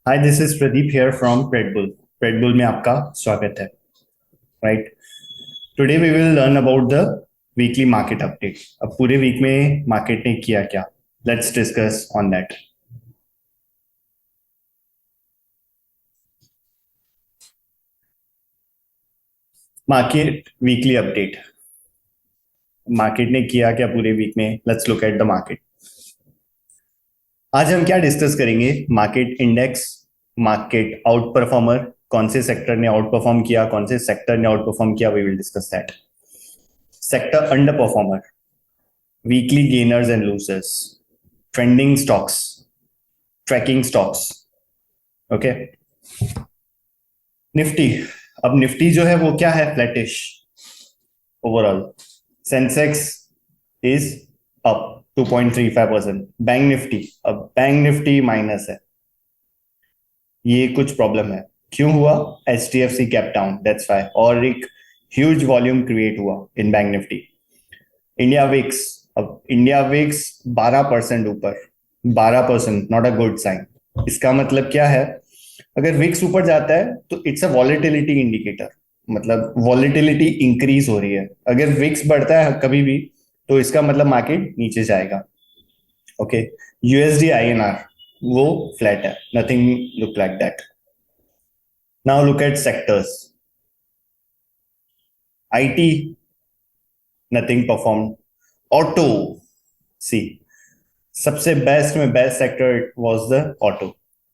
Hi this is Pradeep here from Red Bull में आपका स्वागत है। Right, today we will learn about the weekly market update. अब पूरे वीक में मार्केट ने किया क्या, let's discuss on that. Market weekly update, market ने किया क्या पूरे वीक में, let's look at the market. आज हम क्या डिस्कस करेंगे? Market index, market outperformer, कौन से सेक्टर ने आउट परफॉर्म किया, कौन से सेक्टर ने आउट परफॉर्म किया, we will discuss that. Sector underperformer, weekly gainers and losers, trending stocks, tracking stocks. Okay, Nifty. अब निफ्टी जो है वो क्या है, flattish overall. Sensex is up 2.35%। Bank Nifty, अब बैंक निफ्टी माइनस है, ये कुछ प्रॉब्लम है। क्यों हुआ? H D F C cap down, that's why. और एक ह्यूज वॉल्यूम क्रिएट हुआ in bank Nifty. India VIX, अब इंडिया विक्स 12% ऊपर। 12% नॉट अ गुड साइन। इसका मतलब क्या है? अगर विक्स ऊपर जाता है तो इट्स अ वॉलेटिलिटी इंडिकेटर, मतलब वॉलेटिलिटी इंक्रीज हो रही है। अगर विक्स बढ़ता है कभी भी तो इसका मतलब मार्केट नीचे जाएगा। ओके, यूएसडी आईएनआर वो फ्लैट है, nothing look like that. Now look at sectors. IT, nothing perform. Auto, see, सबसे बेस्ट में best sector was the auto.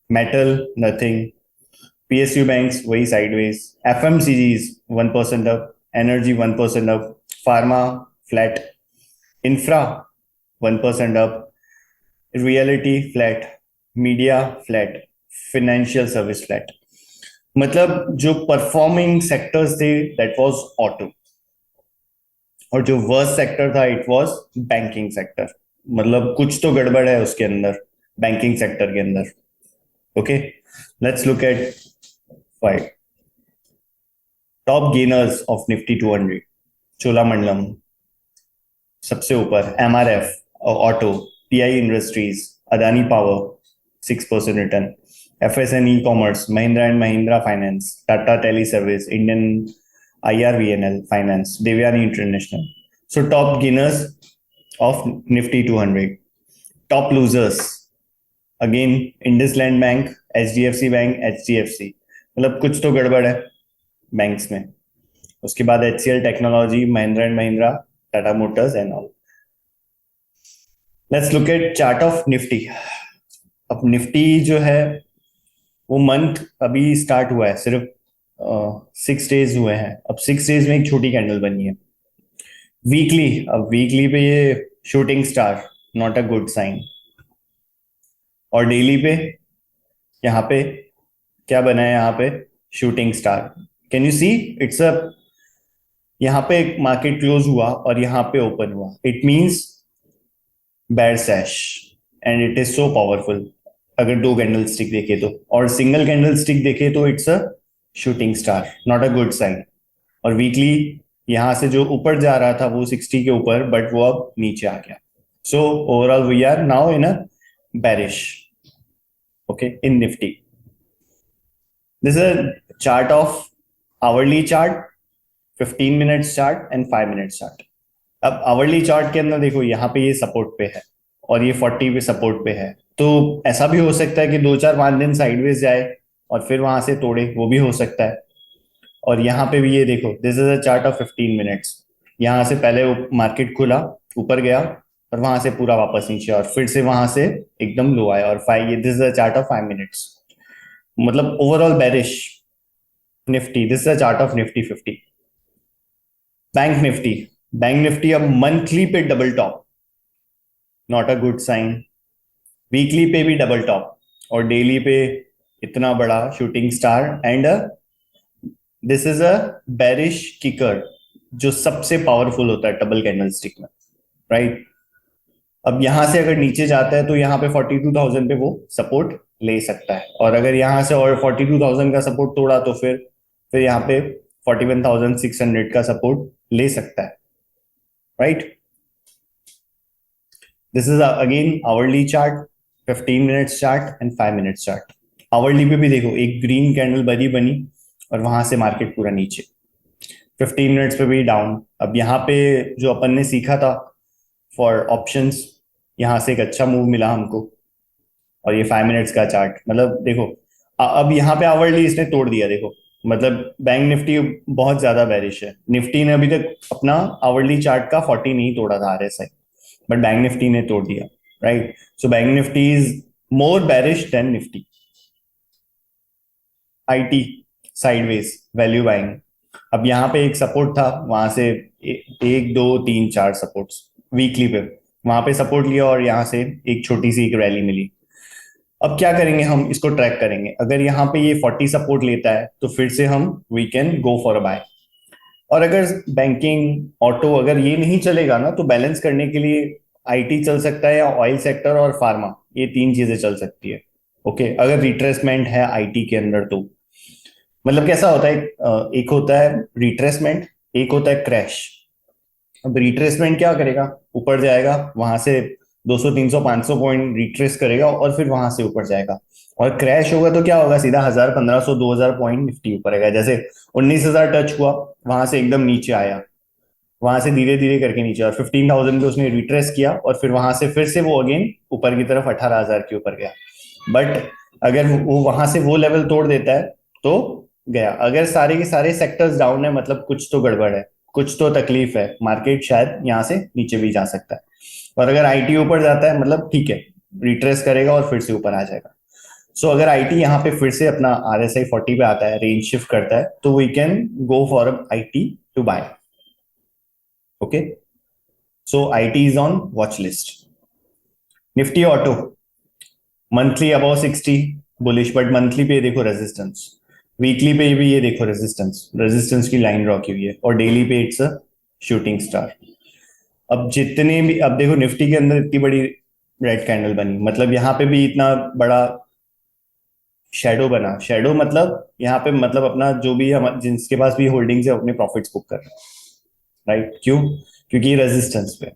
Metal, nothing. PSU banks वही sideways. FMCGs 1% up, energy 1% up, pharma flat, infra 1% up, reality flat, media flat, financial service flat. मतलब जो performing sectors थे that was auto, और जो worst sector था it was banking sector. मतलब कुछ तो गड़बड़ है उसके अंदर, बैंकिंग सेक्टर के अंदर। Okay, let's look at five top gainers of Nifty 200। Cholamandalam सबसे ऊपर, MRF auto, PI industries, Adani power 6% return, FSN E commerce, Mahindra and Mahindra finance, Tata tele service, Indian IRVNL finance, Devyani international. So top gainers of Nifty 200। Top losers, again IndusInd bank, HDFC bank, HDFC. मतलब कुछ तो गड़बड़ है banks में। उसके बाद HCL technology, Mahindra and Mahindra, Tata Motors and all. Let's look eight chart of Nifty. अब निफ्टी जो है वो मंथ अभी स्टार्ट हुआ है, सिर्फ 6 डेज हुए हैं। अब 6 डेज में एक छोटी कैंडल बनी है। वीकली, अब वीकली पे ये shooting star, not a good sign. और डेली पे यहाँ पे क्या बना है, यहाँ पे shooting star. Can you see? It's a, यहाँ पे मार्केट क्लोज हुआ और यहाँ पे ओपन हुआ, it means bearish, and it is so powerful. अगर दो कैंडल स्टिक देखे तो, और सिंगल कैंडल स्टिक देखे तो it's a shooting star, not a good sign. और वीकली यहां से जो ऊपर जा रहा था वो 60 के ऊपर, बट वो अब नीचे आ गया। So overall we are now in a bearish, okay, in Nifty. This is a chart of hourly chart, 15 minutes chart and 5 minutes chart. अब आवरली चार्ट के अंदर देखो, यहाँ पे ये सपोर्ट पे है और ये 40 पे सपोर्ट पे है। तो ऐसा भी हो सकता है कि 2 4 5 दिन साइडवेज जाए और फिर वहां से तोड़े, वो भी हो सकता है। और यहाँ पे भी ये देखो, this is a chart of 15 minutes. यहाँ से पहले मार्केट खुला, ऊपर गया, और वहां से पूरा वापस नीचे, और फिर से वहां से एकदम लो आया। और फाइव, ये this is a chart of 5 minutes. मतलब overall bearish Nifty. This is a chart of Nifty 50। Bank Nifty, bank Nifty अब मंथली पे double top, not a good sign. Weekly पे भी डबल टॉप, और डेली पे इतना बड़ा shooting star, and this is a bearish kicker, जो सबसे पावरफुल होता है डबल कैंडल स्टिक में, राइट। अब यहां से अगर नीचे जाता है तो यहाँ पे 42,000 पे वो सपोर्ट ले सकता है, और अगर यहाँ से और 42,000 का सपोर्ट तोड़ा तो फिर यहाँ पे 41,600 का सपोर्ट ले सकता है, right. This is again hourly chart, 15 minutes chart and 5 minutes chart. Hourly पे भी देखो एक ग्रीन कैंडल बनी और वहां से मार्केट पूरा नीचे। 15 मिनट्स पे भी डाउन। अब यहाँ पे जो अपन ने सीखा था फॉर ऑप्शंस, यहाँ से एक अच्छा मूव मिला हमको। और ये 5 मिनट्स का चार्ट, मतलब देखो अब यहाँ पे आवरली इसने तोड़ दिया देखो। मतलब बैंक निफ्टी बहुत ज्यादा बेरिश है। निफ्टी ने अभी तक अपना आवरली चार्ट का 40 नहीं तोड़ा था आरएसआई, बट बैंक निफ्टी ने तोड़ दिया, right. So bank Nifty is more bearish than Nifty. IT sideways, value buying. अब यहाँ पे एक सपोर्ट था, वहां से एक दो तीन चार सपोर्ट्स वीकली पे, वहां पे सपोर्ट लिया और यहाँ से एक छोटी सी एक रैली मिली। अब क्या करेंगे, हम इसको ट्रैक करेंगे। अगर यहाँ पे ये 40 सपोर्ट लेता है तो फिर से हम we can go for a buy. और अगर बैंकिंग ऑटो अगर ये नहीं चलेगा ना, तो बैलेंस करने के लिए आईटी चल सकता है, या ऑयल सेक्टर और फार्मा, ये तीन चीजें चल सकती है। ओके, अगर रिट्रेसमेंट है आईटी के अंदर तो मतलब कैसा होता है, एक होता है रिट्रेसमेंट, एक होता है क्रैश। अब रिट्रेसमेंट क्या करेगा, ऊपर जाएगा वहां से 200 300 500 पॉइंट रिट्रेस करेगा और फिर वहां से ऊपर जाएगा। और क्रैश होगा तो क्या होगा, सीधा 1000 1500 2000 पॉइंट निफ्टी ऊपर आएगा। जैसे 19,000 टच हुआ, वहां से एकदम नीचे आया, वहां से धीरे धीरे करके नीचे, और 15,000 पे उसने रिट्रेस किया और फिर वहां से फिर से वो अगेन ऊपर की तरफ 18,000 के ऊपर गया। बट अगर वो वहां से वो लेवल तोड़ देता है तो गया। अगर सारे के सारे सेक्टर्स डाउन है, मतलब कुछ तो गड़बड़ है, कुछ तो तकलीफ है, मार्केट शायद यहाँ से नीचे भी जा सकता है। और अगर आईटी ऊपर जाता है, मतलब ठीक है, रिट्रेस करेगा और फिर से ऊपर आ जाएगा। सो अगर आईटी यहाँ पे फिर से अपना आरएसआई 40 पे आता है, रेंज शिफ्ट करता है, तो we can go for IT to buy. Okay, so IT is on watch list. Nifty auto monthly above 60 bullish, but monthly पे देखो रेजिस्टेंस, वीकली पे भी ये देखो रेजिस्टेंस, रेजिस्टेंस की लाइन ड्रॉ की हुई है, और डेली पे इट्स अ शूटिंग स्टार। अब जितने भी, अब देखो निफ्टी के अंदर इतनी बड़ी रेड कैंडल बनी, मतलब यहाँ पे भी इतना बड़ा शेडो बना। शेडो मतलब यहाँ पे मतलब अपना जो भी हम जिसके पास भी होल्डिंग्स है अपने प्रॉफिट्स बुक कर रहे हैं, राइट। क्यों? क्योंकि रेजिस्टेंस पे।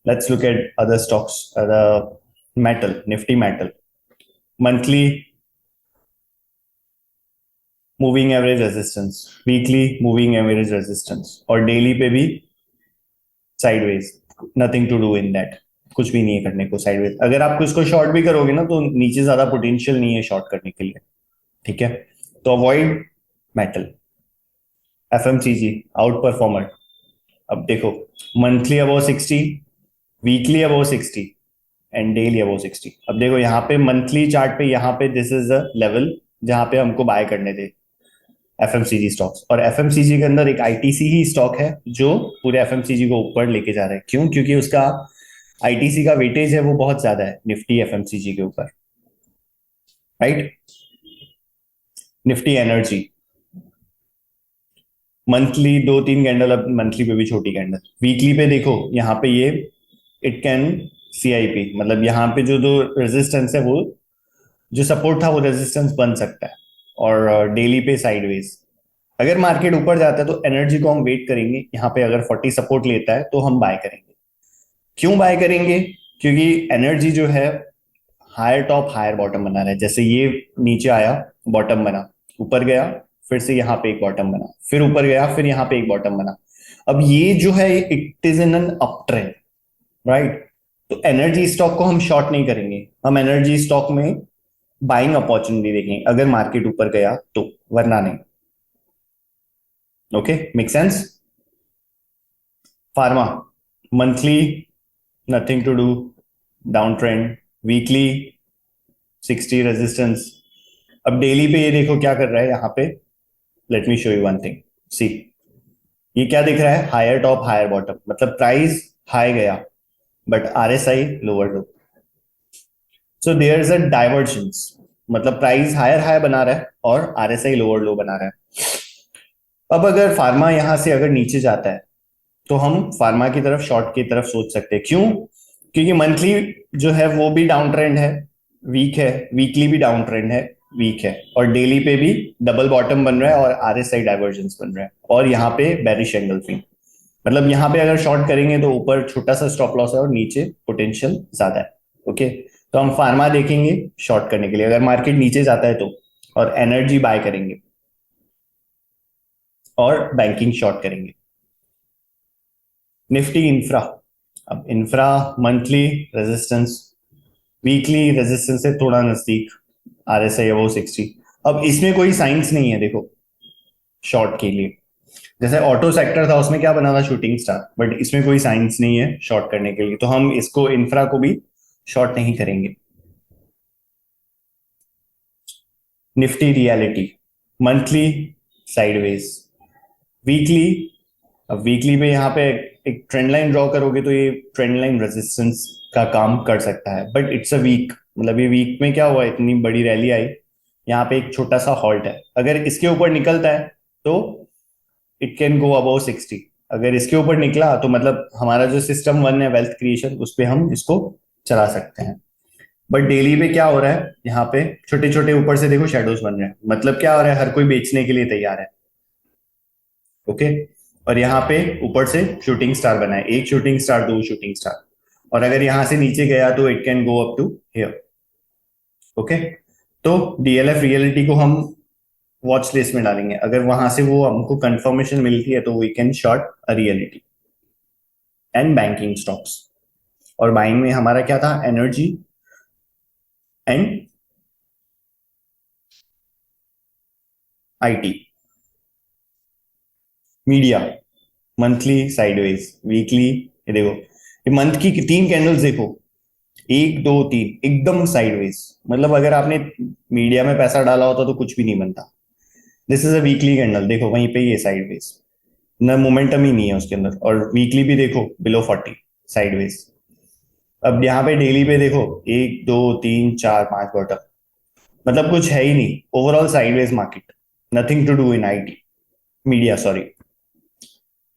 Let's look at other stocks, metal, Nifty metal monthly moving average resistance, weekly moving average resistance, और डेली पे भी sideways. Nothing to do in that, कुछ भी नहीं है करने को साइडवेज। अगर आप इसको शॉर्ट भी करोगे ना, तो नीचे ज्यादा पोटेंशियल नहीं है शॉर्ट करने के लिए, ठीक है। तो avoid metal. FMCG out performer. अब देखो monthly above 60, weekly above 60 and daily above 60। अब देखो यहाँ पे मंथली चार्ट पे, यहाँ पे दिस इज द लेवल जहां पे हमको बाय करने थे एफएमसीजी स्टॉक्स। और एफएमसीजी के अंदर एक आईटीसी ही स्टॉक है जो पूरे एफएमसीजी को ऊपर लेके जा रहा है। क्यों? क्योंकि उसका आईटीसी का वेटेज है वो बहुत ज्यादा है निफ्टी एफएमसीजी के ऊपर, राइट। निफ्टी एनर्जी मंथली दो तीन कैंडल, अब मंथली पे भी छोटी कैंडल। वीकली पे देखो यहाँ पे ये इट कैन सीआईपी, मतलब यहाँ पे जो दो रेजिस्टेंस है, वो जो सपोर्ट था वो रेजिस्टेंस बन सकता है। और डेली पे साइडवेज। अगर मार्केट ऊपर जाता है तो एनर्जी को हम वेट करेंगे, यहाँ पे अगर 40 सपोर्ट लेता है तो हम बाय करेंगे। क्यों बाय करेंगे? क्योंकि एनर्जी जो है हायर टॉप हायर बॉटम बना रहा है। जैसे ये नीचे आया, बॉटम बना, ऊपर गया, फिर से यहाँ पे एक बॉटम बना, फिर ऊपर गया, फिर यहाँ पे एक बॉटम बना। अब ये जो है it is in an up trend, right. तो एनर्जी स्टॉक को हम शॉर्ट नहीं करेंगे, हम एनर्जी स्टॉक में बाइंग अपॉर्चुनिटी देखेंगे अगर मार्केट ऊपर गया तो, वरना नहीं। Okay, make sense. Pharma monthly nothing to do, down trend, weekly 60 resistance. अब डेली पे ये देखो क्या कर रहा है यहाँ पे। Let me show you one thing, see ये क्या दिख रहा है, हायर टॉप हायर बॉटम, मतलब प्राइस हाई गया but RSI lower low. So there is a divergence, मतलब प्राइस हायर हाई बना रहा है और आरएसआई लोअर लो बना रहा है। अब अगर फार्मा यहां से अगर नीचे जाता है तो हम फार्मा की तरफ शॉर्ट की तरफ सोच सकते हैं। क्यों? क्योंकि मंथली जो है वो भी डाउन ट्रेंड है, वीक है, वीकली भी डाउन ट्रेंड है, वीक है, और डेली पे भी डबल बॉटम बन रहा है और आरएसआई डाइवर्जेंस बन रहा है, और यहाँ पे बेरिश एंगल फी। मतलब यहाँ पे अगर शॉर्ट करेंगे तो ऊपर छोटा सा स्टॉप लॉस है और नीचे पोटेंशियल ज्यादा है। ओके, तो हम फार्मा देखेंगे शॉर्ट करने के लिए अगर मार्केट नीचे जाता है तो, और एनर्जी बाय करेंगे और बैंकिंग शॉर्ट करेंगे। निफ्टी इंफ्रा, अब infra monthly resistance, weekly resistance से थोड़ा नजदीक, आरएसआई है वो 60। अब इसमें कोई साइंस नहीं है देखो शॉर्ट के लिए, जैसे ऑटो सेक्टर था उसमें क्या बना था शूटिंग स्टार, बट इसमें कोई साइंस नहीं है शॉर्ट करने के लिए, तो हम इसको इंफ्रा को भी शॉर्ट नहीं करेंगे। Nifty reality monthly sideways, weekly, अब वीकली पे यहाँ पे एक ट्रेंड लाइन ड्रॉ करोगे तो ये ट्रेंड लाइन रेजिस्टेंस का काम कर सकता है, बट इट्स अ वीक, मतलब ये वीक में क्या हुआ, इतनी बड़ी रैली आई, यहाँ पे एक छोटा सा हॉल्ट है, अगर इसके ऊपर निकलता है तो इट कैन गो अबाउ 60। अगर इसके ऊपर निकला तो मतलब हमारा जो सिस्टम वन है वेल्थ क्रिएशन उस पर हम इसको चला सकते हैं। बट डेली पे क्या हो रहा है, यहाँ पे छोटे छोटे ऊपर से देखो शेडोज बन रहे हैं, मतलब क्या हो रहा है, हर कोई बेचने के लिए तैयार है। ओके, और यहाँ पे ऊपर से शूटिंग स्टार बना है, एक शूटिंग स्टार, दो शूटिंग स्टार, और अगर यहां से नीचे गया तो it can go up to here. Okay, तो डीएलएफ रियलिटी को हम वॉच लिस्ट में डालेंगे, अगर वहां से वो हमको कंफर्मेशन मिलती है तो we can short a realty and banking stocks. और बाइंग में हमारा क्या था, energy and IT. Media monthly sideways, weekly, ये देखो ये मंथ की तीन कैंडल्स देखो, एक दो तीन एकदम साइडवेज, मतलब अगर आपने मीडिया में पैसा डाला होता तो कुछ भी नहीं बनता। This is a weekly candle, देखो वहीं पे ये साइडवेज, न मोमेंटम ही नहीं है उसके अंदर, और वीकली भी देखो बिलो 40 साइडवेज। अब यहाँ पे डेली पे देखो एक दो तीन चार पांच बॉटम, मतलब कुछ है ही नहीं, overall sideways market, nothing to do in IT, media sorry.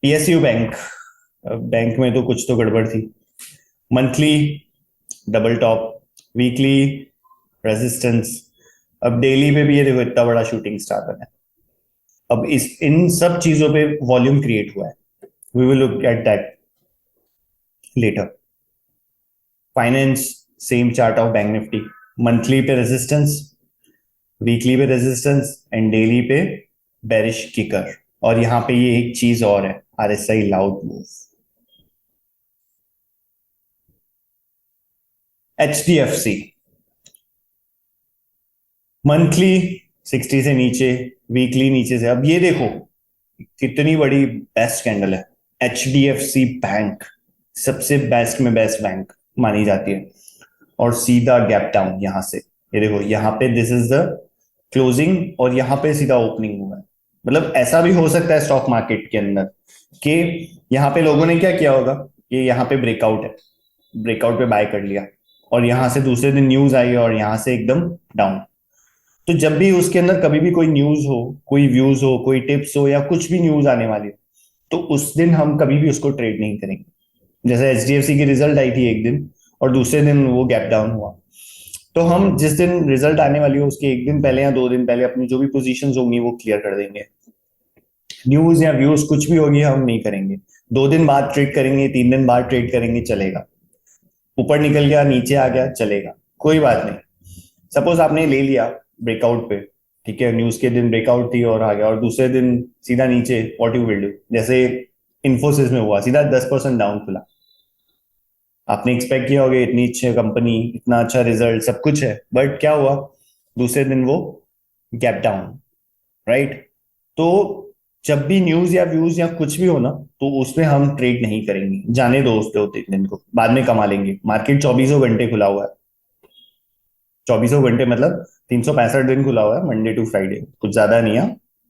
PSU bank, bank में तो कुछ तो गड़बड़ थी, monthly double top, weekly resistance, अब डेली पे भी ये देखो इतना बड़ा शूटिंग स्टार बना है। अब इस इन सब चीजों पे वॉल्यूम क्रिएट हुआ है, we will look at that later. Finance, same chart of bank Nifty, monthly पे रेजिस्टेंस, वीकली पे रेजिस्टेंस एंड डेली पे बेरिश किकर, और यहाँ पे ये एक चीज और है, RSI loud move. HDFC monthly 60 से नीचे, वीकली नीचे से, अब ये देखो कितनी बड़ी बेस्ट कैंडल है। एचडीएफसी बैंक सबसे बेस्ट में बेस्ट बैंक मानी जाती है, और सीधा गैप डाउन यहां से, ये देखो यहाँ पे दिस इज द क्लोजिंग, और यहाँ पे सीधा ओपनिंग हुआ है। मतलब ऐसा भी हो सकता है स्टॉक मार्केट के अंदर कि यहाँ पे लोगों ने क्या किया होगा, ये यहाँ पे ब्रेकआउट है, ब्रेकआउट पे बाय कर लिया, और यहाँ से दूसरे दिन न्यूज आई और यहाँ से एकदम डाउन। तो जब भी उसके अंदर कभी भी कोई न्यूज हो, कोई व्यूज हो, कोई टिप्स हो, या कुछ भी न्यूज आने वाली हो, तो उस दिन हम कभी भी उसको ट्रेड नहीं करेंगे। जैसे एचडीएफसी की रिजल्ट आई थी एक दिन, और दूसरे दिन वो गैप डाउन हुआ, तो हम जिस दिन रिजल्ट आने वाली हो उसके एक दिन पहले या दो दिन पहले अपनी जो भी पोजीशंस होंगी वो क्लियर कर देंगे। न्यूज या व्यूज कुछ भी होगी हम नहीं करेंगे, दो दिन बाद ट्रेड करेंगे, तीन दिन बाद ट्रेड करेंगे, चलेगा। ऊपर निकल गया, नीचे आ गया, चलेगा, कोई बात नहीं। सपोज आपने ले लिया ब्रेकआउट पे, ठीक है, न्यूज के दिन ब्रेकआउट थी और आ गया, और दूसरे दिन सीधा नीचे, व्हाट यू विल डू, जैसे इन्फोसिस में हुआ, सीधा 10% डाउन खुला। आपने एक्सपेक्ट किया होगा इतनी अच्छी कंपनी, इतना अच्छा रिजल्ट, सब कुछ है, बट क्या हुआ, दूसरे दिन वो गैप डाउन, राइट। तो जब भी न्यूज या व्यूज या कुछ भी हो ना, तो उसमें हम ट्रेड नहीं करेंगे, जाने दो उस दो तीन दिन को, बाद में कमा लेंगे। मार्केट 24 घंटे खुला हुआ है, 24 घंटे मतलब 365 दिन खुला हुआ है, मंडे टू फ्राइडे, कुछ ज्यादा नहीं है।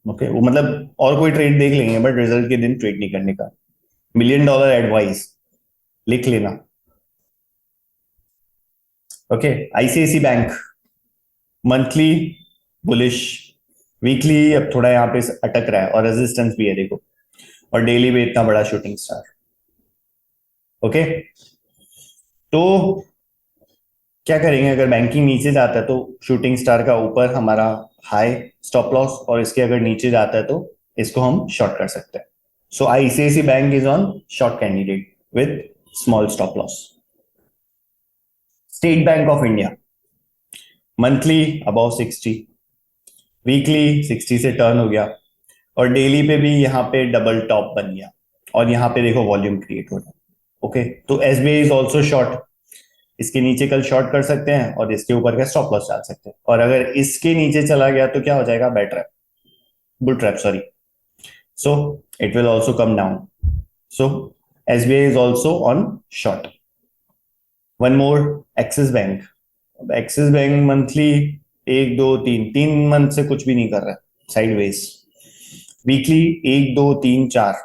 ओके, वो मतलब और कोई ट्रेड देख लेंगे, बट रिजल्ट के दिन ट्रेड नहीं करने का। $1 million एडवाइस लिख लेना। Okay, ICICI bank monthly bullish, weekly अब थोड़ा यहाँ पे अटक रहा है, और रेजिस्टेंस भी है देखो, और डेली पे इतना बड़ा शूटिंग स्टार। ओके, तो क्या करेंगे, अगर बैंकिंग नीचे जाता है तो शूटिंग स्टार का ऊपर हमारा हाई स्टॉप लॉस, और इसके अगर नीचे जाता है तो इसको हम शॉर्ट कर सकते हैं। So ICICI bank is on short candidate with small stop loss. State bank of India monthly above 60, weekly 60 से टर्न हो गया, और डेली पे भी यहाँ पे डबल टॉप बन गया, और यहाँ पे देखो वॉल्यूम क्रिएट हो रहा है। ओके, तो एसबीआई इज ऑल्सो शॉर्ट, इसके नीचे कल शॉर्ट कर सकते हैं और इसके ऊपर का स्टॉप लॉस डाल सकते हैं, और अगर इसके नीचे चला गया तो क्या हो जाएगा, bat trap, bull trap sorry, so it will also come down, so SBI is also on short. One more, axis bank. अब एक्सिस बैंक मंथली 1 2 3 3 मंथ से कुछ भी नहीं कर रहा है, साइडवेज। वीकली 1 2 3 4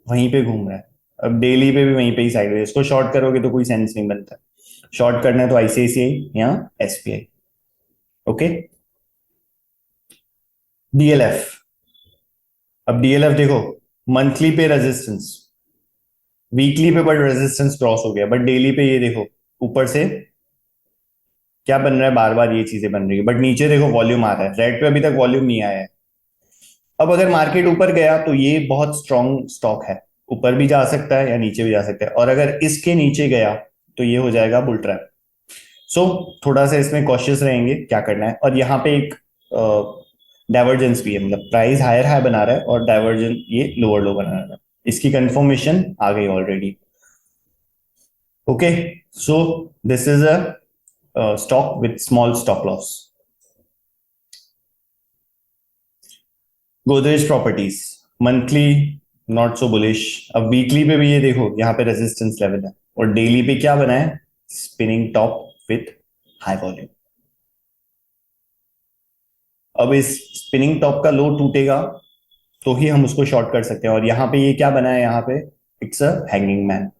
वहीं पे घूम रहा है, अब डेली पे भी वहीं पे ही साइडवेज। इसको शॉर्ट करोगे तो कोई सेंस नहीं बनता, शॉर्ट करना है तो आईसीआईसीआई या एसबीआई। Okay, DLF. अब डीएलएफ देखो, मंथली पे रेजिस्टेंस, वीकली पे बट रेजिस्टेंस क्रॉस हो गया, बट डेली पे ये देखो ऊपर से क्या बन रहा है, बार बार ये चीजें बन रही है, बट नीचे देखो वॉल्यूम आ रहा है, रेड पे अभी तक वॉल्यूम नहीं आया है। अब अगर मार्केट ऊपर गया तो ये बहुत स्ट्रॉन्ग स्टॉक है, ऊपर भी जा सकता है या नीचे भी जा सकता है, और अगर इसके नीचे गया तो ये हो जाएगा बुल ट्रैप। सो थोड़ा सा इसमें कॉशियस रहेंगे क्या करना है। और यहाँ पे एक डाइवर्जेंस भी है, मतलब प्राइस हायर हाई बना रहा है और डाइवर्जेंस ये लोअर लो बना रहा है, इसकी कंफर्मेशन आ गई already. Okay, so this is a stock with small stop loss. Godrej properties monthly not so bullish, अब वीकली पे भी ये देखो यहाँ पे रेजिस्टेंस लेवल है, और डेली पे क्या बना है, spinning top width high volume. अब इस स्पिनिंग टॉप का लो टूटेगा तो ही हम उसको शॉर्ट कर सकते हैं, और यहाँ पे ये क्या बना है, यहाँ पे इट्स अ हैंगिंग मैन।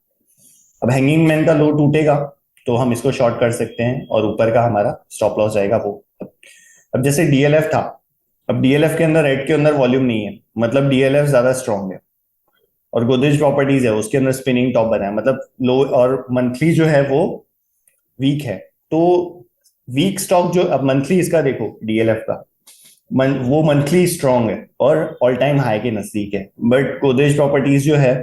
अब हैंगिंग मैन का लो टूटेगा तो हम इसको शॉर्ट कर सकते हैं, और ऊपर का हमारा स्टॉप लॉस जाएगा वो। अब जैसे डीएलएफ था, अब डीएलएफ के अंदर रेड के अंदर वॉल्यूम नहीं है, मतलब डीएलएफ ज्यादा स्ट्रॉन्ग है, और गोदरेज प्रॉपर्टीज है उसके अंदर स्पिनिंग टॉप बना है, मतलब लो, और मंथली जो है वो वीक है। तो वीक स्टॉक जो, अब मंथली इसका देखो डीएलएफ का, वो मंथली स्ट्रांग है और ऑल टाइम हाई के नजदीक है, बट गोदरेज प्रॉपर्टीज जो है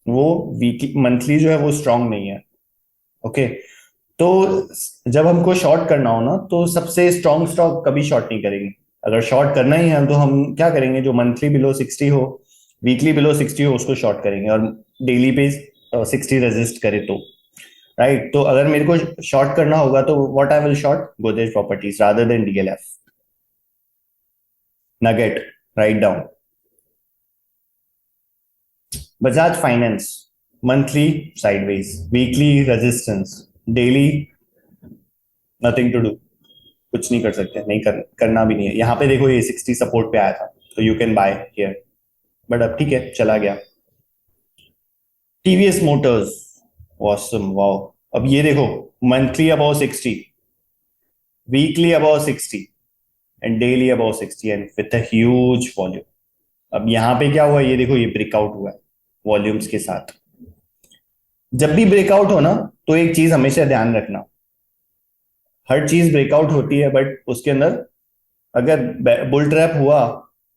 वो वीकली मंथली जो है वो स्ट्रांग नहीं है। ओके, तो जब हमको शॉर्ट करना हो ना तो सबसे स्ट्रांग स्टॉक कभी शॉर्ट नहीं करेंगे, अगर शॉर्ट करना ही है तो हम क्या करेंगे, जो मंथली बिलो 60 हो, वीकली बिलो 60 हो, उसको शॉर्ट करेंगे, और डेली पे 60 रेजिस्ट करे तो, राइट। तो अगर मेरे को शॉर्ट करना होगा तो what I will short, Godrej properties rather than DLF. नगेट, write down. Bajaj finance monthly sideways, weekly resistance, daily nothing to do, कुछ नहीं कर सकते, नहीं करना भी नहीं है। यहाँ पे देखो ये 60 सपोर्ट पे आया था तो you can buy here, but अब ठीक है चला गया। TVS motors, awesome, wow. अब ये देखो monthly above 60, weekly above 60 and daily above 60 and with a huge volume. अब यहाँ पे क्या हुआ, ये देखो ये ब्रेकआउट हुआ है वॉल्यूम्स के साथ। जब भी ब्रेकआउट हो ना तो एक चीज हमेशा ध्यान रखना, हर चीज ब्रेकआउट होती है बट उसके अंदर अगर बुल ट्रैप हुआ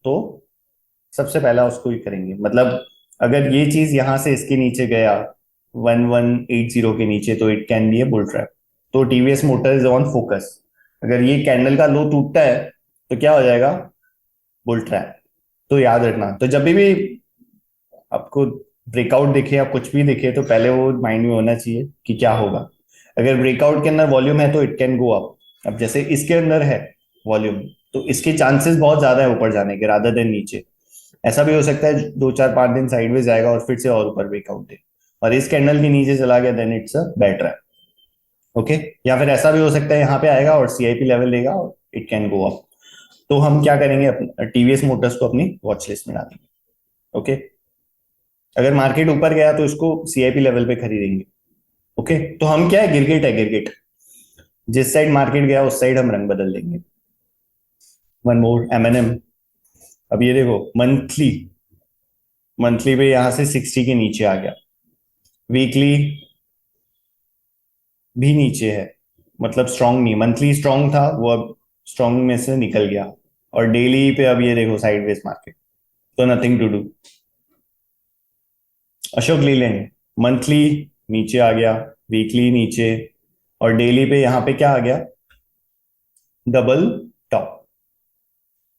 तो सबसे पहला उसको ही करेंगे, मतलब अगर ये चीज यहां से इसके नीचे गया 1180 के नीचे तो it can be a bull trap. तो TVS motor is on focus, अगर ये कैंडल का लो टूटता है तो क्या हो जाएगा, बुल ट्रैप। तो याद रखना, तो जब भी आपको ब्रेकआउट दिखे या कुछ भी दिखे तो पहले वो माइंड में होना चाहिए कि क्या होगा। अगर ब्रेकआउट के अंदर वॉल्यूम है तो इट कैन गो अप, अब जैसे इसके अंदर है वॉल्यूम तो इसके चांसेस बहुत ज्यादा है ऊपर जाने के रादर देन नीचे। ऐसा भी हो सकता है 2 4 5 दिन साइडवेज जाएगा और फिर से और ऊपर ब्रेकआउट दे, और इस कैंडल के नीचे चला गया then it's a bad trap. Okay, या फिर ऐसा भी हो सकता है यहाँ पे आएगा और सीआईपी लेवल लेगा और इट कैन गो अप। तो हम क्या करेंगे, टीवीएस मोटर्स को अपनी वॉच लिस्ट में डालेंगे। ओके, अगर मार्केट ऊपर गया तो इसको सीआईपी लेवल पे खरीदेंगे। ओके, तो हम क्या है, गिरगिट है गिरगिट, जिस साइड मार्केट गया उस साइड हम रंग बदल देंगे। One more, M N M. अब ये देखो मंथली, मंथली पे यहां से 60 के नीचे आ गया, वीकली भी नीचे है, मतलब स्ट्रांग नहीं, मंथली स्ट्रांग था वो अब स्ट्रांग में से निकल गया, और डेली पे अब ये देखो साइडवेज मार्केट, तो nothing to do. Ashok Leyland monthly नीचे आ गया, वीकली नीचे, और डेली पे यहाँ पे क्या आ गया, डबल टॉप।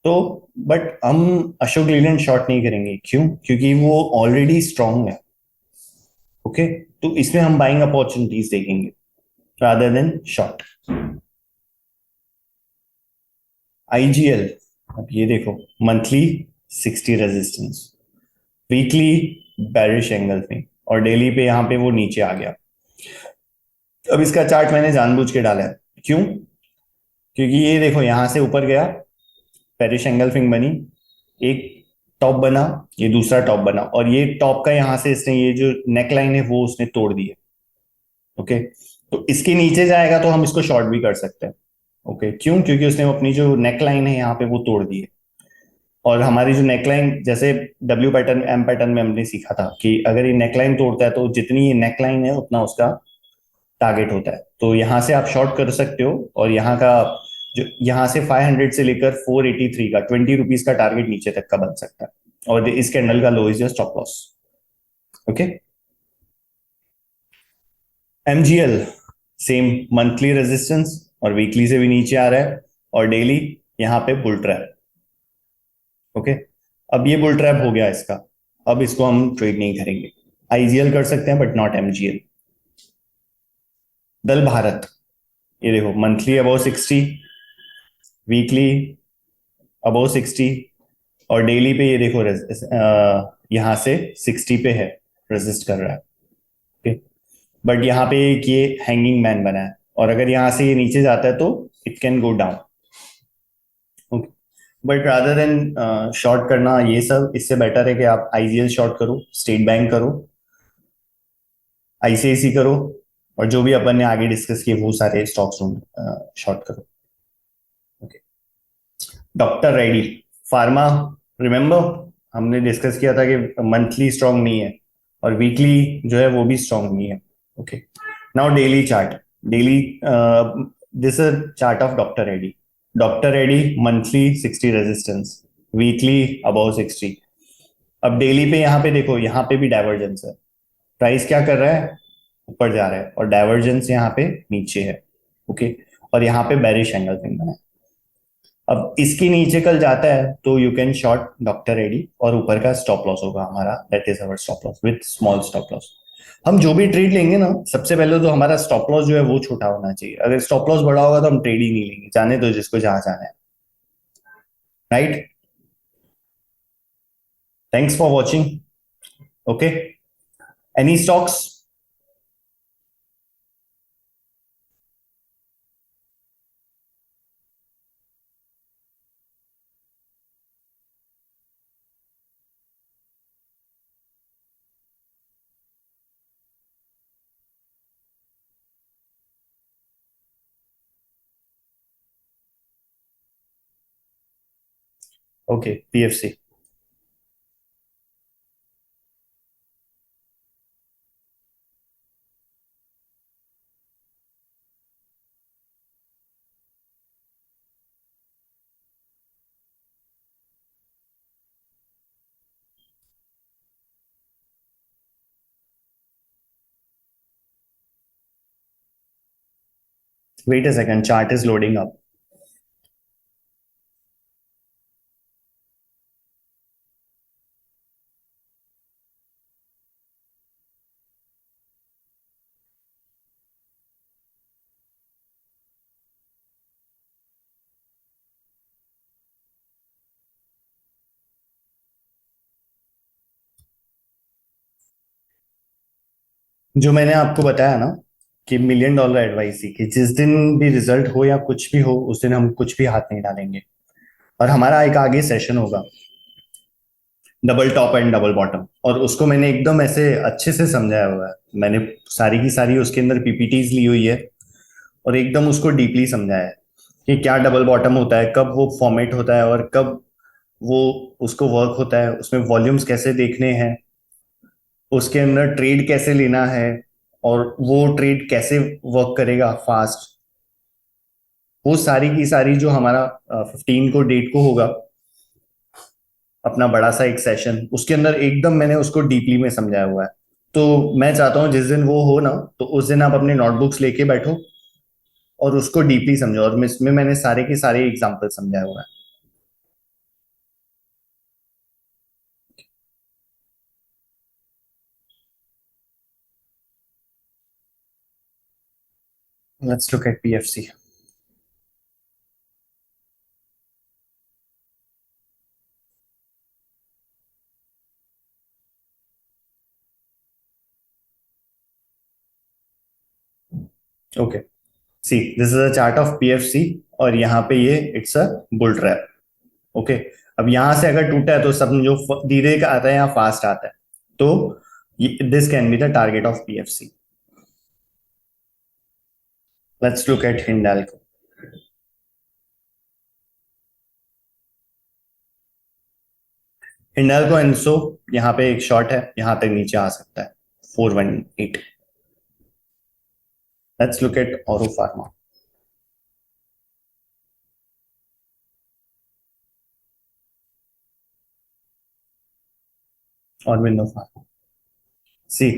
तो बट हम अशोक लीलैंड शॉर्ट नहीं करेंगे, क्यों? क्योंकि वो ऑलरेडी स्ट्रांग है। ओके, तो इसमें हम बाइंग अपॉर्चुनिटीज देखेंगे रादर देन शॉर्ट। आईजीएल, अब ये देखो, मंथली 60 रेजिस्टेंस, वीकली बैरिश एंगल में, और डेली पे यहाँ पे वो नीचे आ गया। अब इसका चार्ट मैंने जानबूझ के डाला है, क्यों? क्योंकि ये देखो यहां से ऊपर गया, पेरिश एंगल फिंग बनी, एक टॉप बना, ये दूसरा टॉप बना, और ये टॉप का यहां से इसने ये जो नेक लाइन है वो उसने तोड़ दी है। ओके, तो इसके नीचे जाएगा तो हम इसको शॉर्ट भी कर सकते हैं। ओके, क्यों? क्योंकि उसने अपनी जो नेक लाइन है यहाँ पे वो तोड़ दी है। और हमारी जो नेकलाइन, जैसे डब्ल्यू पैटर्न एम पैटर्न में हमने सीखा था कि अगर ये नेकलाइन तोड़ता है तो जितनी ये नेकलाइन है उतना उसका टारगेट होता है। तो यहाँ से आप शॉर्ट कर सकते हो, और यहाँ का जो यहाँ से 500 से लेकर 483 का 20 रुपीज का टारगेट नीचे तक का बन सकता है, और इस कैंडल का low is your stop loss. Okay, MGL same, monthly resistance और वीकली से भी नीचे आ रहा है, और डेली यहाँ पे बुल ट्रैप। ओके, अब ये बुल ट्रैप हो गया इसका, अब इसको हम ट्रेड नहीं करेंगे। आईजीएल कर सकते हैं बट नॉट एमजीएल। दल भारत, ये देखो मंथली अबाउ 60, वीकली अबाउ 60, और डेली पे ये देखो यहाँ से 60 पे है, रेजिस्ट कर रहा है। ओके, बट यहाँ पे एक ये हैंगिंग मैन बना है, और अगर यहाँ से ये नीचे जाता है तो it can go down. Okay, but rather than short करना ये सब, इससे बेटर है कि आप आईजीएल शॉर्ट करो, स्टेट बैंक करो, आईसीआईसी करो, और जो भी अपन ने आगे डिस्कस किए वो सारे स्टॉक्स शॉर्ट करो। Okay, doctor Reddy pharma, remember हमने डिस्कस किया था कि मंथली स्ट्रांग नहीं है, और वीकली जो है वो भी स्ट्रांग नहीं है। Okay, now daily chart, daily this is chart of doctor Reddy. Doctor Reddy monthly 60 resistance, weekly above 60। अब डेली पे यहाँ पे देखो, यहाँ पे भी डाइवर्जेंस है, प्राइस क्या कर रहा है, ऊपर जा रहा है, और डाइवर्जेंस यहाँ पे नीचे है। ओके, और यहाँ पे बेरिश एंगल बना है। अब इसके नीचे कल जाता है तो you can short doctor ready, और ऊपर का स्टॉप लॉस होगा हमारा, that is our stop loss with small stop loss. हम जो भी ट्रेड लेंगे ना, सबसे पहले तो हमारा स्टॉप लॉस जो है वो छोटा होना चाहिए। अगर स्टॉप लॉस बड़ा होगा तो हम ट्रेड ही नहीं लेंगे, जाने दो जिसको जहां जाना है। Right, thanks for watching. Okay, any stocks? Okay, PFC. Wait a second, chart is loading up. जो मैंने आपको बताया ना कि $1,000,000 एडवाइस थी कि जिस दिन भी रिजल्ट हो या कुछ भी हो उस दिन हम कुछ भी हाथ नहीं डालेंगे, और हमारा एक आगे सेशन होगा double top and double bottom, और उसको मैंने एकदम ऐसे अच्छे से समझाया हुआ है। मैंने सारी की सारी उसके अंदर पीपीटीज ली हुई है, और एकदम उसको डीपली समझाया है कि क्या डबल बॉटम होता है, कब वो फॉर्मेट होता है, और कब वो उसको वर्क होता है, उसमें वॉल्यूम्स कैसे देखने हैं, उसके अंदर ट्रेड कैसे लेना है, और वो ट्रेड कैसे वर्क करेगा फास्ट। वो सारी की सारी जो हमारा 15 को डेट को होगा अपना बड़ा सा एक सेशन, उसके अंदर एकदम मैंने उसको डीपली में समझाया हुआ है। तो मैं चाहता हूँ जिस दिन वो हो ना, तो उस दिन आप अपने नोटबुक्स लेके बैठो, और उसको डीपली समझो, और इसमें मैंने सारे के सारे एग्जांपल समझाए हुए हैं। Let's look eight PFC. Okay, see this is a chart of PFC, और यहाँ पे ये it's a bull trap. Okay, अब यहां से अगर टूटा है तो सब जो धीरे का आता है या फास्ट आता है, तो this can be the target of PFC. Let's look eight Hindalco. Hindalco Enzo, यहाँ पे एक शॉट है, यहाँ तक नीचे आ सकता है 418। लेट्स लुक एट औरो फार्मा। और window pharma, see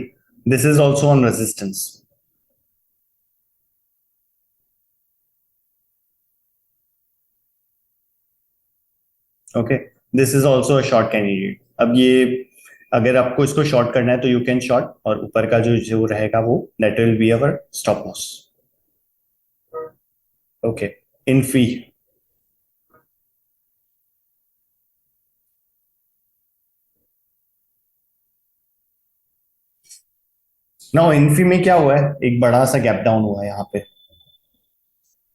this is also on resistance. Okay, this is also a short candidate. अब ये अगर आपको इसको शॉर्ट करना है तो यू कैन शॉर्ट, और ऊपर का जो जो रहेगा वो that will be our stop loss. Okay, Infy. Now Infy में क्या हुआ है, एक बड़ा सा गैप डाउन हुआ है यहाँ पे।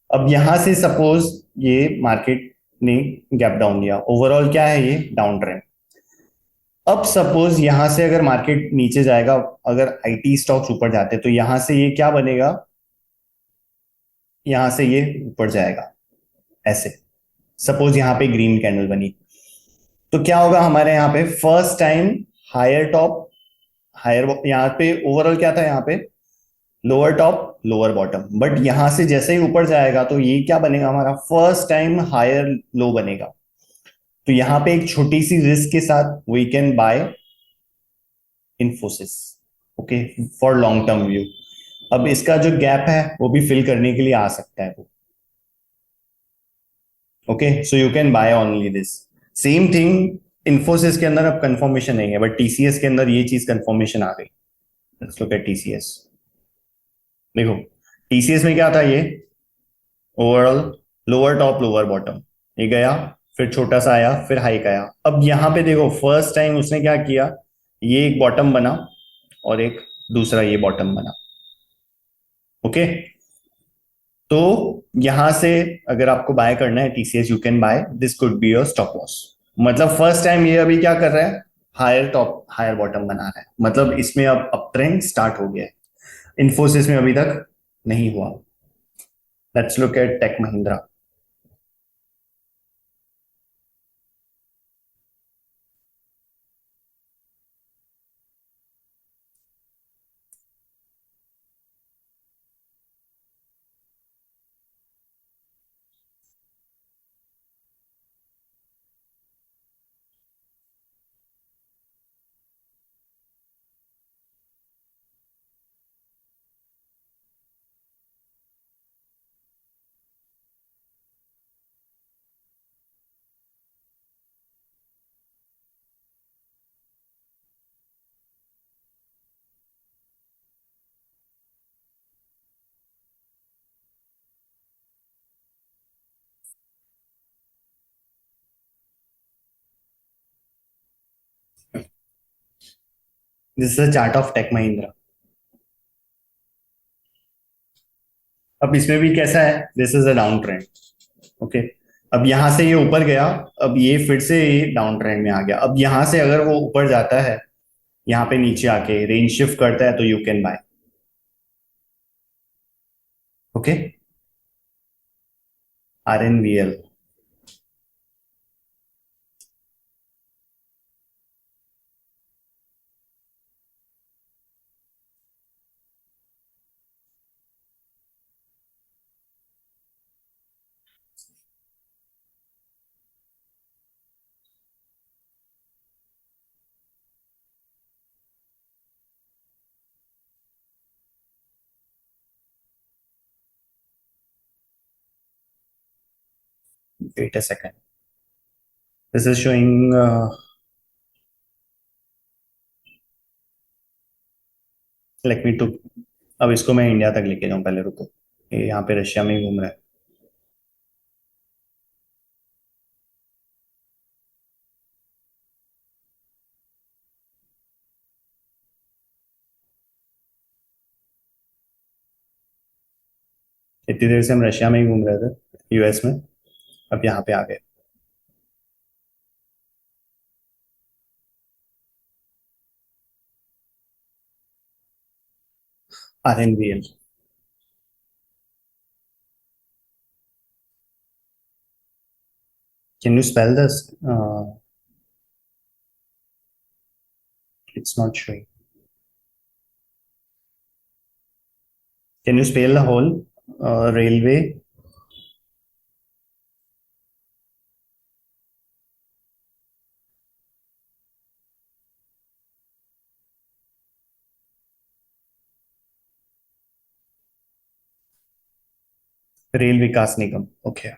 अब यहां से सपोज ये मार्केट ने गैप डाउन दिया, ओवरऑल क्या है ये डाउन ट्रेंड। अब सपोज यहां से अगर मार्केट नीचे जाएगा, अगर आईटी स्टॉक्स ऊपर जाते तो यहां से ये क्या बनेगा, यहां से ये ऊपर जाएगा ऐसे। सपोज यहां पे ग्रीन कैंडल बनी, तो क्या होगा हमारे यहाँ पे first time higher top higher, यहाँ पे ओवरऑल क्या था यहाँ पे, lower top lower bottom, but यहां से जैसे ही ऊपर जाएगा तो ये क्या बनेगा हमारा फर्स्ट टाइम हायर लो बनेगा। तो यहां पे एक छोटी सी रिस्क के साथ we can buy Infosys. Okay, for long term view. अब इसका जो गैप है वो भी फिल करने के लिए आ सकता है वो। Okay, so you can by only this. Same thing Infosys के अंदर अब कंफर्मेशन नहीं है, बट टीसीएस के अंदर ये चीज कंफर्मेशन आ गई। Let's look eight TCS. देखो, टीसीएस में क्या था ये, overall lower top lower bottom, ये गया, फिर छोटा सा आया, फिर हाइक आया। अब यहां पे देखो फर्स्ट टाइम उसने क्या किया, ये एक बॉटम बना और एक दूसरा ये बॉटम बना। ओके, तो यहां से अगर आपको बाय करना है TCS, you can bye, this could be your stop loss. मतलब फर्स्ट टाइम ये अभी क्या कर रहा है, हायर टॉप हायर बॉटम बना रहा है, मतलब इसमें अब अप ट्रेंड स्टार्ट हो गया है। इन्फोसिस में अभी तक नहीं हुआ। Let's look at tech Mahindra. This is a chart of tech Mahindra. अब इसमें भी कैसा है, this is a downtrend. Okay, अब यहां से ये ऊपर गया, अब ये फिर से ये डाउन ट्रेंड में आ गया। अब यहां से अगर वो ऊपर जाता है, यहाँ पे नीचे आके रेंज शिफ्ट करता है, तो you can buy. Okay, R N V L. wait a second. This is showing let me to अब इसको मैं इंडिया तक लेके जाऊं, पहले रुको। ये यहाँ पे रशिया में ही घूम रहा है। इतनी देर से हम रशिया में ही घूम रहे थे, यूएस में। अब यहाँ पे आ गए। RNVL। Can you spell this? It's not showing. Can you spell the whole railway? Rail Vikas Nigam. Okay.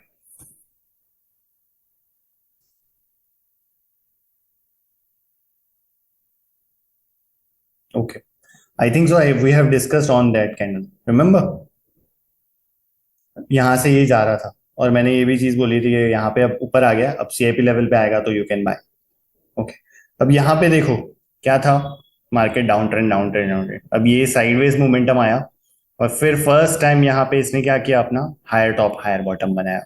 Okay, I think so. We have discussed on that candle, remember? यहाँ से ये जा रहा था और मैंने ये भी चीज बोली थी कि यहाँ पे अब ऊपर आ गया, अब सीआईपी लेवल पे आएगा तो यू कैन बाय। ओके। अब यहाँ पे देखो क्या था, market down trend down trend down trend. अब ये साइडवेज मोमेंटम आया और फिर फर्स्ट टाइम यहाँ पे इसने क्या किया, अपना हायर टॉप हायर बॉटम बनाया।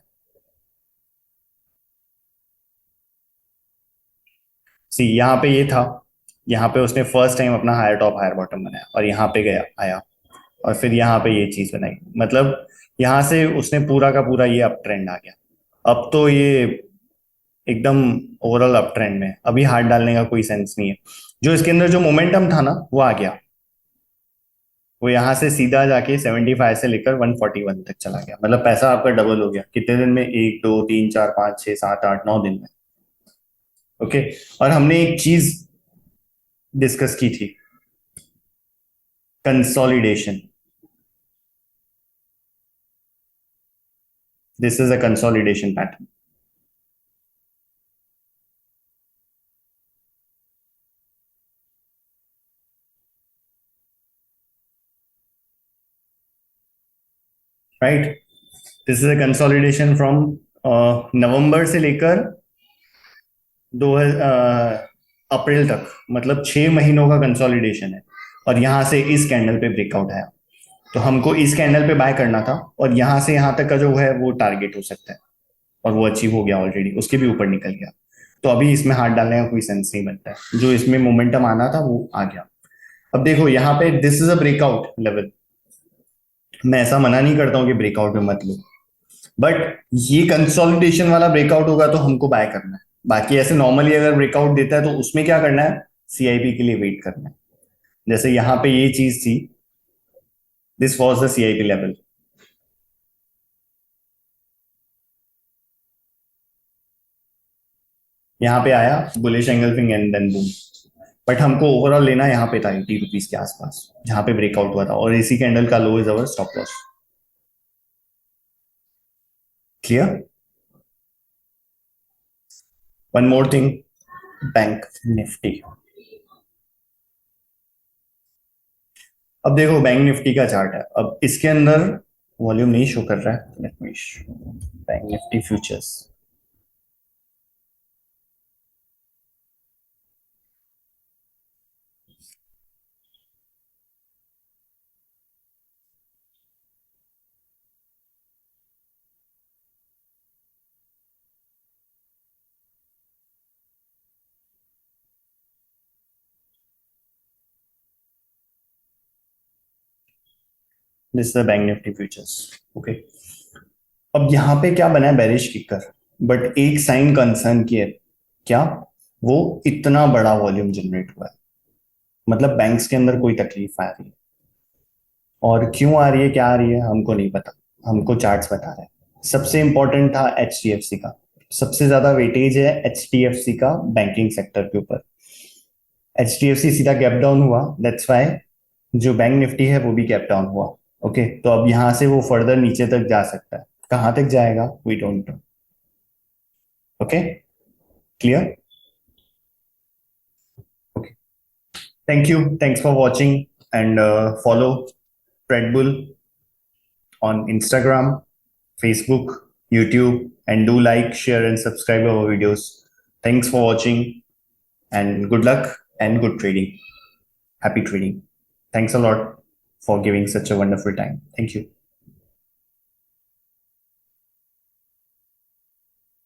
सी यहाँ पे ये था, यहाँ पे उसने फर्स्ट टाइम अपना हायर टॉप हायर बॉटम बनाया और यहाँ पे गया आया और फिर यहाँ पे ये चीज बनाई। मतलब यहाँ से उसने पूरा का पूरा ये अप ट्रेंड आ गया। अब तो ये एकदम ओवरऑल अप ट्रेंड में, अभी हाथ डालने का कोई सेंस नहीं है। जो इसके अंदर जो मोमेंटम था ना वो आ गया, वो यहाँ से सीधा जाके 75 से लेकर 141 तक चला गया। मतलब पैसा आपका डबल हो गया कितने दिन में, 1 2 3 4 5 6 7 8 9 दिन में। ओके। और हमने एक चीज डिस्कस की थी, consolidation. This is a consolidation pattern, right? This is a consolidation from November से लेकर दो अप्रैल तक, मतलब 6 महीनों का कंसोलिडेशन है। और यहां से इस कैंडल पे ब्रेकआउट आया, तो हमको इस कैंडल पे बाय करना था और यहां से यहां तक का जो है वो टारगेट हो सकता है, और वो अचीव हो गया ऑलरेडी, उसके भी ऊपर निकल गया। तो अभी इसमें हाथ डालने का कोई सेंस नहीं बनता है, जो इसमें मोमेंटम आना था वो आ गया। अब देखो यहाँ पे this is a breakout level. मैं ऐसा मना नहीं करता हूँ कि ब्रेकआउट में मत लो, बट ये कंसोलिडेशन वाला ब्रेकआउट होगा तो हमको बाय करना है। बाकी ऐसे नॉर्मली अगर ब्रेकआउट देता है तो उसमें क्या करना है, सीआईपी के लिए वेट करना है। जैसे यहाँ पे ये चीज थी, this was the CIP level. यहाँ पे आया bullish engulfing and then boom. But हमको ओवरऑल लेना यहाँ पे था 80 रुपीज के आसपास, जहां पे ब्रेकआउट हुआ था, और इसी कैंडल का low is our stop loss. Clear? One more thing, bank Nifty. अब देखो बैंक निफ्टी का चार्ट है, अब इसके अंदर वॉल्यूम नहीं शो कर रहा है, late me show bank Nifty futures. This is the bank Nifty futures. Okay. अब यहाँ पे क्या बना है, बेरिश किकर। बट एक साइन कंसर्न की है, क्या? वो इतना बड़ा वॉल्यूम जनरेट हुआ है, मतलब बैंक्स के अंदर कोई तकलीफ आ रही है। और क्यों आ रही है, क्या आ रही है, हमको नहीं पता, हमको चार्ट्स बता रहे हैं। सबसे इंपॉर्टेंट था एच डी एफ सी का, सबसे ज्यादा वेटेज है एच डी एफ सी का बैंकिंग सेक्टर के ऊपर। एच डी एफ सी सीधा गैप डाउन हुआ, दैट्स वाई जो बैंक निफ्टी है वो भी गैप डाउन हुआ। ओके। तो अब यहां से वो फर्दर नीचे तक जा सकता है, कहां तक जाएगा we don't know. Okay, clear? Okay. Thank you. Thanks for watching, and follow Red Bull on Instagram, Facebook, YouTube, and do like, share, and subscribe our videos. Thanks for watching, and good luck and good trading. Happy trading. Thanks a lot for giving such a wonderful time. Thank you.